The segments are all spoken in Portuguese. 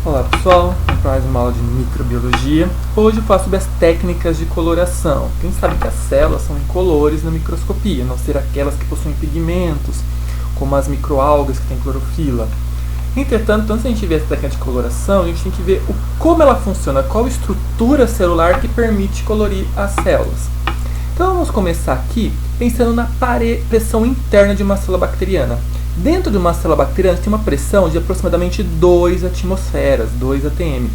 Olá pessoal, para mais uma aula de microbiologia. Hoje eu faço sobre as técnicas de coloração. Quem sabe que as células são incolores na microscopia, a não ser aquelas que possuem pigmentos, como as microalgas que têm clorofila. Entretanto, antes de a gente ver essa técnica de coloração, a gente tem que ver como ela funciona, qual a estrutura celular que permite colorir as células. Então vamos começar aqui pensando na pressão interna de uma célula bacteriana. Dentro de uma célula bacteriana tem uma pressão de aproximadamente 2 atmosferas, 2 atm,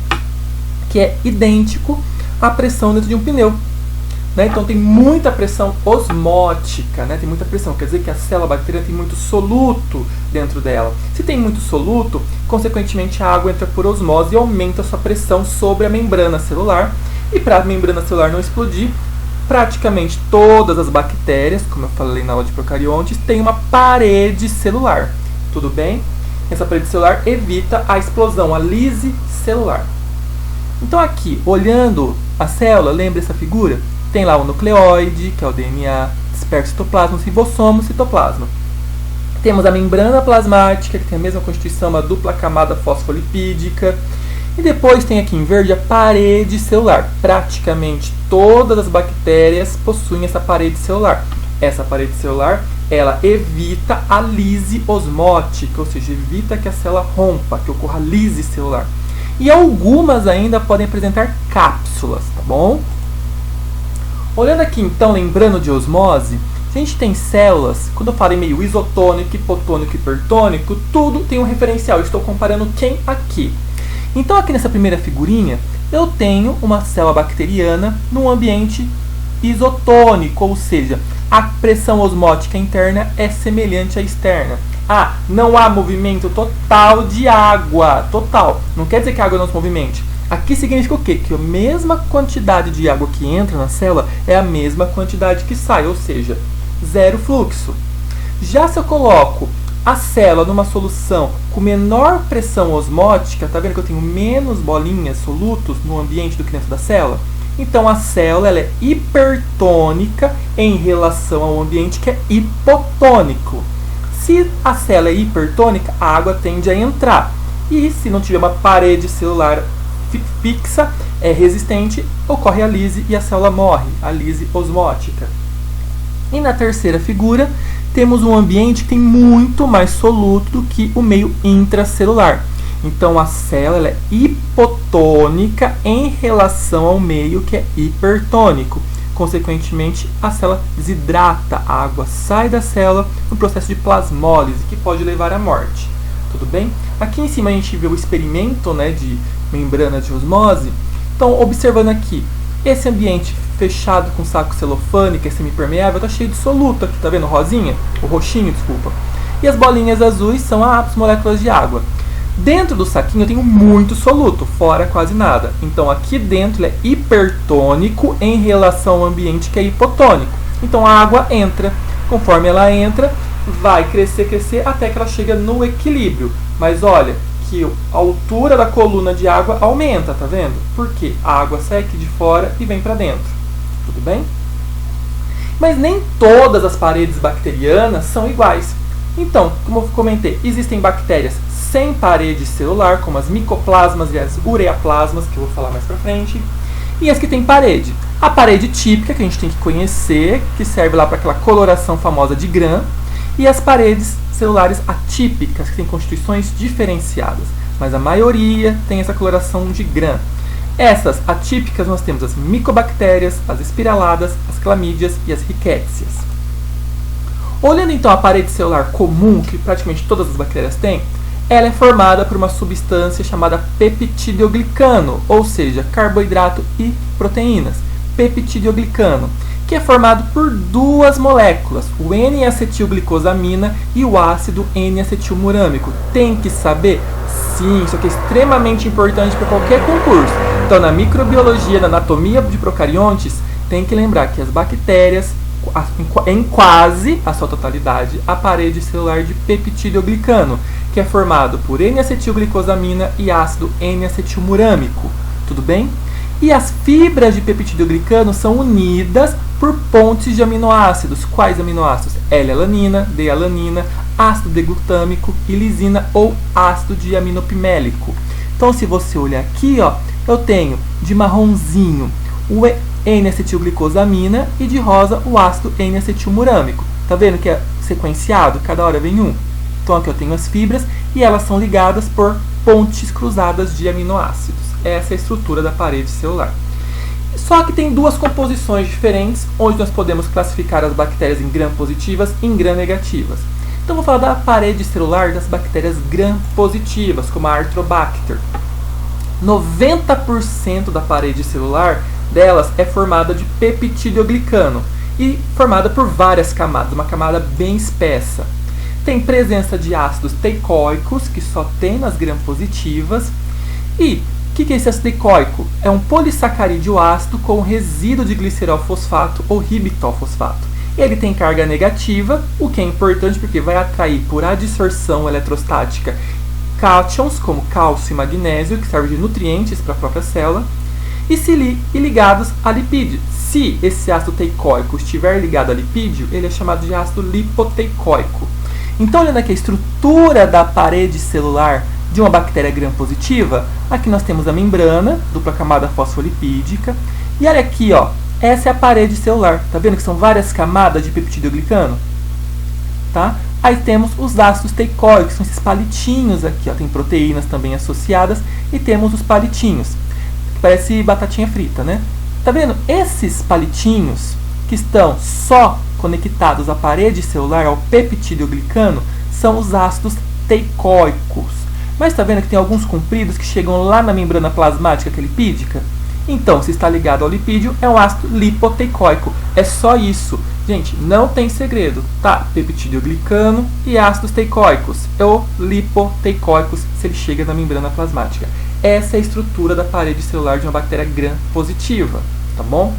que é idêntico à pressão dentro de um pneu. Então tem muita pressão osmótica, tem muita pressão, quer dizer que a célula bacteriana tem muito soluto dentro dela. Se tem muito soluto, consequentemente a água entra por osmose e aumenta a sua pressão sobre a membrana celular. E para a membrana celular não explodir, praticamente todas as bactérias, como eu falei na aula de procariontes, têm uma parede celular. Tudo bem? Essa parede celular evita a explosão, a lise celular. Então aqui, olhando a célula, lembra essa figura? Tem lá o nucleóide, que é o DNA, disperso citoplasma, ribossomo, citoplasma. Temos a membrana plasmática, que tem a mesma constituição, uma dupla camada fosfolipídica. E depois tem aqui em verde a parede celular. Praticamente todas as bactérias possuem essa parede celular. Essa parede celular, ela evita a lise osmótica, ou seja, evita que a célula rompa, que ocorra lise celular. E algumas ainda podem apresentar cápsulas, tá bom? Olhando aqui então, lembrando de osmose, se a gente tem células, quando eu falo em meio isotônico, hipotônico e hipertônico, tudo tem um referencial. Eu estou comparando quem aqui? Então aqui nessa primeira figurinha, eu tenho uma célula bacteriana num ambiente isotônico, ou seja, a pressão osmótica interna é semelhante à externa. Não há movimento total de água, total. Não quer dizer que a água não se movimente. Aqui significa o quê? Que a mesma quantidade de água que entra na célula é a mesma quantidade que sai, ou seja, zero fluxo. Já se eu coloco a célula numa solução com menor pressão osmótica, tá vendo que eu tenho menos bolinhas, solutos no ambiente do que dentro da célula? Então a célula ela é hipertônica em relação ao ambiente que é hipotônico. Se a célula é hipertônica, a água tende a entrar. E se não tiver uma parede celular fixa, resistente, ocorre a lise e a célula morre, a lise osmótica. E na terceira figura, temos um ambiente que tem muito mais soluto do que o meio intracelular. Então a célula ela é hipotônica em relação ao meio que é hipertônico. Consequentemente, a célula desidrata, a água sai da célula no processo de plasmólise, que pode levar à morte. Tudo bem? Aqui em cima a gente vê o experimento de membrana de osmose. Então, observando aqui, esse ambiente fechado com saco celofane, que é semipermeável, está cheio de soluto aqui, tá vendo? Rosinha? O roxinho, desculpa. E as bolinhas azuis são as moléculas de água. Dentro do saquinho eu tenho muito soluto, fora quase nada. Então aqui dentro ele é hipertônico em relação ao ambiente que é hipotônico. Então a água entra. Conforme ela entra, vai crescer, até que ela chega no equilíbrio. Mas olha, que a altura da coluna de água aumenta, tá vendo? Porque a água sai aqui de fora e vem para dentro. Tudo bem? Mas nem todas as paredes bacterianas são iguais. Então, como eu comentei, existem bactérias sem parede celular, como as micoplasmas e as ureaplasmas, que eu vou falar mais pra frente, e as que têm parede. A parede típica, que a gente tem que conhecer, que serve lá para aquela coloração famosa de Gram, e as paredes celulares atípicas, que têm constituições diferenciadas, mas a maioria tem essa coloração de Gram. Essas atípicas nós temos as micobactérias, as espiraladas, as clamídias e as rickétsias. Olhando então a parede celular comum, que praticamente todas as bactérias têm, ela é formada por uma substância chamada peptidoglicano, ou seja, carboidrato e proteínas. Peptidoglicano, que é formado por duas moléculas, o N-acetilglicosamina e o ácido N-acetilmurâmico. Tem que saber? Sim, isso aqui é extremamente importante para qualquer concurso. Então, na microbiologia, na anatomia de procariontes, tem que lembrar que as bactérias, em quase a sua totalidade, a parede celular de peptidoglicano, que é formado por N-acetilglicosamina e ácido N-acetilmurâmico. Tudo bem? E as fibras de peptidoglicano são unidas por pontes de aminoácidos. Quais aminoácidos? L-alanina, D-alanina, ácido D-glutâmico e lisina ou ácido diaminopimélico. Então, se você olhar aqui, ó, eu tenho de marronzinho o N-acetilglicosamina e de rosa o ácido N-acetilmurâmico. Tá vendo que é sequenciado? Cada hora vem um. Então, aqui eu tenho as fibras e elas são ligadas por pontes cruzadas de aminoácidos. Essa é a estrutura da parede celular. Só que tem duas composições diferentes, onde nós podemos classificar as bactérias em gram-positivas e em gram-negativas. Então, vou falar da parede celular das bactérias gram-positivas, como a Arthrobacter. 90% da parede celular delas é formada de peptidoglicano e formada por várias camadas, uma camada bem espessa. Tem presença de ácidos teicoicos, que só tem nas gram-positivas. E o que é esse ácido teicoico? É um polissacarídeo ácido com resíduo de glicerol fosfato ou ribitol-fosfato. Ele tem carga negativa, o que é importante porque vai atrair por adsorção eletrostática cátions, como cálcio e magnésio, que servem de nutrientes para a própria célula, e ligados a lipídio. Se esse ácido teicoico estiver ligado a lipídio, ele é chamado de ácido lipoteicoico. Então, olhando aqui a estrutura da parede celular de uma bactéria gram-positiva, aqui nós temos a membrana, dupla camada fosfolipídica, e olha aqui, ó, essa é a parede celular. Tá vendo que são várias camadas de peptidoglicano? Tá? Aí temos os ácidos teicoicos, são esses palitinhos aqui, ó, tem proteínas também associadas, e temos os palitinhos, que parece batatinha frita, né? Tá vendo? Esses palitinhos que estão só conectados à parede celular, ao peptidoglicano, são os ácidos teicoicos. Mas está vendo que tem alguns compridos que chegam lá na membrana plasmática, que é lipídica? Então, se está ligado ao lipídio, é um ácido lipoteicoico. É só isso. Gente, não tem segredo, tá? Peptidoglicano e ácidos teicoicos. Ou lipoteicoicos, se ele chega na membrana plasmática. Essa é a estrutura da parede celular de uma bactéria gram-positiva, tá bom?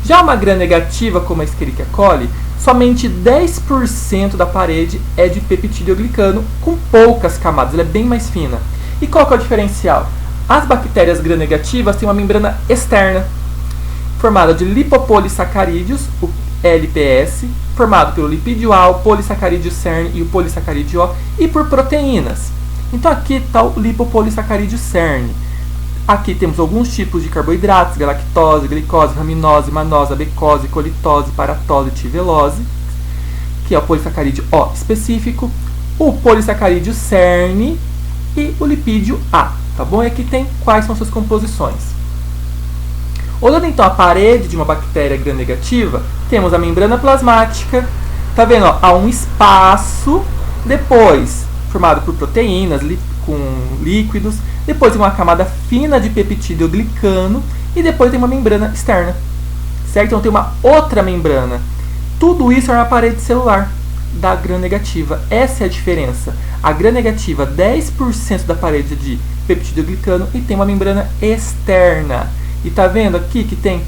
Já uma gram-negativa, como a Escherichia coli, somente 10% da parede é de peptidoglicano, com poucas camadas, ela é bem mais fina. E qual que é o diferencial? As bactérias gram-negativas têm uma membrana externa, formada de lipopolissacarídeos, o LPS, formado pelo lipídio A, o polissacarídeo cerne e o polissacarídeo O, e por proteínas. Então aqui está o lipopolissacarídeo cerne. Aqui temos alguns tipos de carboidratos, galactose, glicose, raminose, manosa, becose, colitose, paratose e tivelose, que é o polissacarídeo O específico, o polissacarídeo cerne e o lipídio A, tá bom? E aqui tem quais são suas composições. Olhando então a parede de uma bactéria gram-negativa, temos a membrana plasmática, tá vendo? Ó, há um espaço, depois formado por proteínas, com líquidos, depois tem uma camada fina de peptidoglicano e depois tem uma membrana externa, certo? Então tem uma outra membrana. Tudo isso é uma parede celular da gram-negativa. Essa é a diferença. A gram-negativa, 10% da parede é de peptidoglicano e tem uma membrana externa. E tá vendo aqui que tem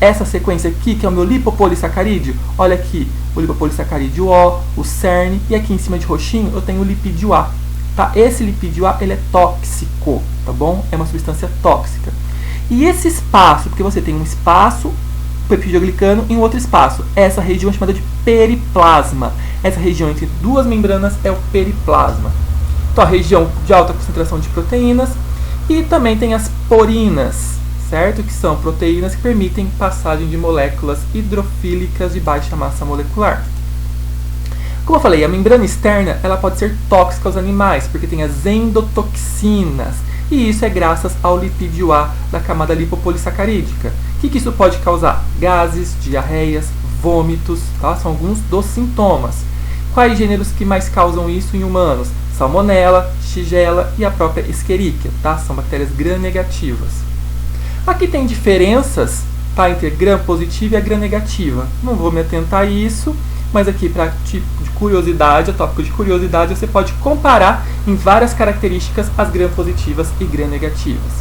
essa sequência aqui, que é o meu lipopolissacarídeo? Olha aqui, o lipopolissacarídeo O, o cerne, e aqui em cima de roxinho eu tenho o lipídio A. Tá? Esse lipídio A, ele é tóxico, tá bom? É uma substância tóxica. E esse espaço, porque você tem um espaço, peptidoglicano, e um outro espaço. Essa região é chamada de periplasma. Essa região entre duas membranas é o periplasma. Então, a região de alta concentração de proteínas. E também tem as porinas, certo? Que são proteínas que permitem passagem de moléculas hidrofílicas de baixa massa molecular. Como eu falei, a membrana externa ela pode ser tóxica aos animais, porque tem as endotoxinas. E isso é graças ao lipídio A da camada lipopolissacarídica. O que isso pode causar? Gases, diarreias, vômitos, tá? São alguns dos sintomas. Quais gêneros que mais causam isso em humanos? Salmonella, Shigella e a própria Escherichia, tá? São bactérias gram-negativas. Aqui tem diferenças, tá, entre gram-positiva e a gram-negativa. Não vou me atentar a isso, mas aqui para tipo de curiosidade, a tópico de curiosidade, você pode comparar em várias características as gram-positivas e gram-negativas.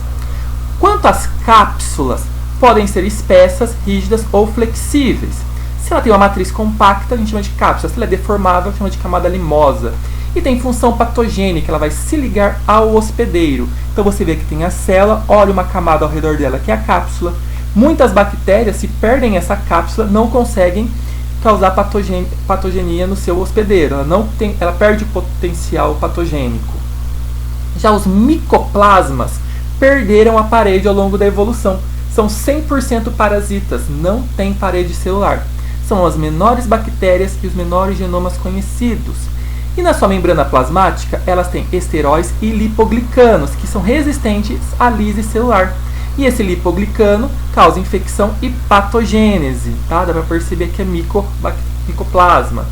Quanto às cápsulas, podem ser espessas, rígidas ou flexíveis. Se ela tem uma matriz compacta, a gente chama de cápsula. Se ela é deformável, a gente chama de camada limosa. E tem função patogênica, ela vai se ligar ao hospedeiro. Então você vê que tem a célula, olha uma camada ao redor dela, que é a cápsula. Muitas bactérias, se perdem essa cápsula, não conseguem causar patogenia no seu hospedeiro. Ela perde o potencial patogênico. Já os micoplasmas perderam a parede ao longo da evolução. São 100% parasitas, não têm parede celular. São as menores bactérias e os menores genomas conhecidos. E na sua membrana plasmática, elas têm esteróis e lipoglicanos, que são resistentes à lise celular. E esse lipoglicano causa infecção e patogênese, tá? Dá para perceber que é micoplasma.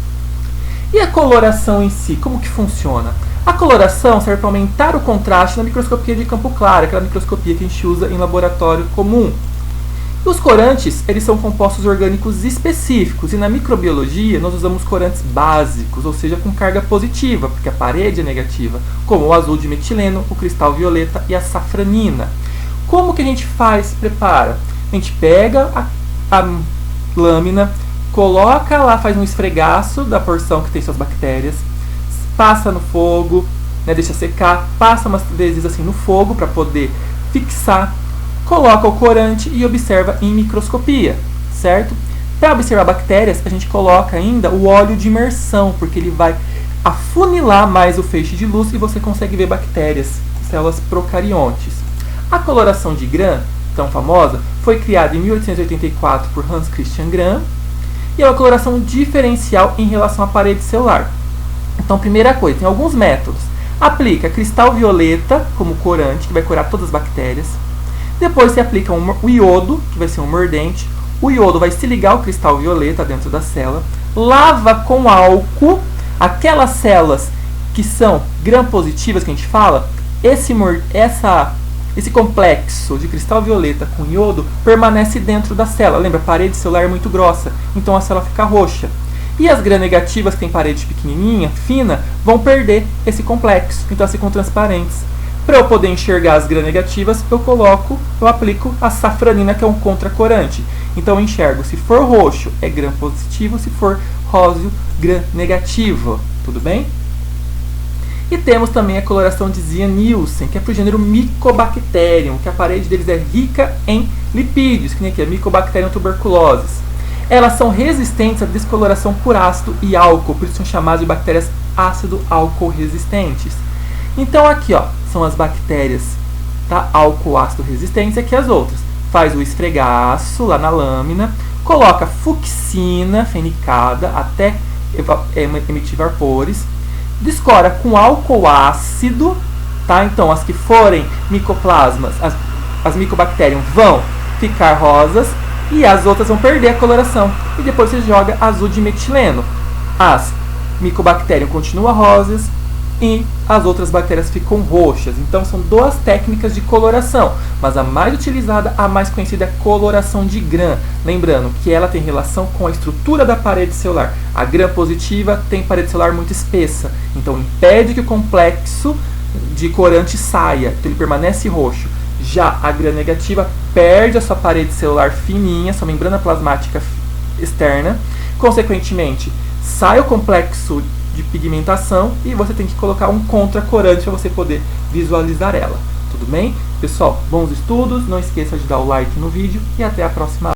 E a coloração em si, como que funciona? A coloração serve para aumentar o contraste na microscopia de campo claro, aquela microscopia que a gente usa em laboratório comum. E os corantes, eles são compostos orgânicos específicos, e na microbiologia nós usamos corantes básicos, ou seja, com carga positiva, porque a parede é negativa, como o azul de metileno, o cristal violeta e a safranina. Como que a gente prepara? A gente pega a lâmina, coloca lá, faz um esfregaço da porção que tem suas bactérias, passa no fogo, né, deixa secar, passa umas vezes assim no fogo para poder fixar, coloca o corante e observa em microscopia, certo? Para observar bactérias, a gente coloca ainda o óleo de imersão, porque ele vai afunilar mais o feixe de luz e você consegue ver bactérias, células procariontes. A coloração de Gram, tão famosa, foi criada em 1884 por Hans Christian Gram e é uma coloração diferencial em relação à parede celular. Então, primeira coisa, tem alguns métodos. Aplica cristal violeta como corante, que vai curar todas as bactérias. Depois você aplica o iodo, que vai ser um mordente. O iodo vai se ligar ao cristal violeta dentro da célula. Lava com álcool aquelas células que são gram-positivas, que a gente fala. Esse complexo de cristal violeta com iodo permanece dentro da célula. Lembra, a parede celular é muito grossa, então a célula fica roxa. E as gram-negativas, que tem parede pequenininha, fina, vão perder esse complexo, então elas ficam transparentes. Para eu poder enxergar as gram-negativas, eu aplico a safranina, que é um contracorante. Então eu enxergo, se for roxo é gram-positivo, se for róseo, gram-negativo. Tudo bem? E temos também a coloração de Ziehl-Neelsen, que é para o gênero Mycobacterium, que a parede deles é rica em lipídios, que nem aqui, a Mycobacterium tuberculosis. Elas são resistentes à descoloração por ácido e álcool, por isso são chamadas de bactérias ácido-álcool resistentes. Então aqui, ó, são as bactérias, tá? Álcool-ácido resistentes, e aqui as outras. Faz o esfregaço lá na lâmina, coloca fucsina fenicada até emitir vapores, descora com álcool ácido, tá? Então as que forem micoplasmas, as Mycobacterium vão ficar rosas e as outras vão perder a coloração. E depois você joga azul de metileno. As Mycobacterium continuam rosas e as outras bactérias ficam roxas. Então são duas técnicas de coloração, mas a mais utilizada, a mais conhecida, é a coloração de Gram. Lembrando que ela tem relação com a estrutura da parede celular. A Gram positiva tem parede celular muito espessa, então impede que o complexo de corante saia, então ele permanece roxo. Já a Gram negativa perde a sua parede celular fininha, sua membrana plasmática externa, consequentemente sai o complexo de pigmentação e você tem que colocar um contracorante para você poder visualizar ela. Tudo bem? Pessoal, bons estudos, não esqueça de dar o like no vídeo e até a próxima aula.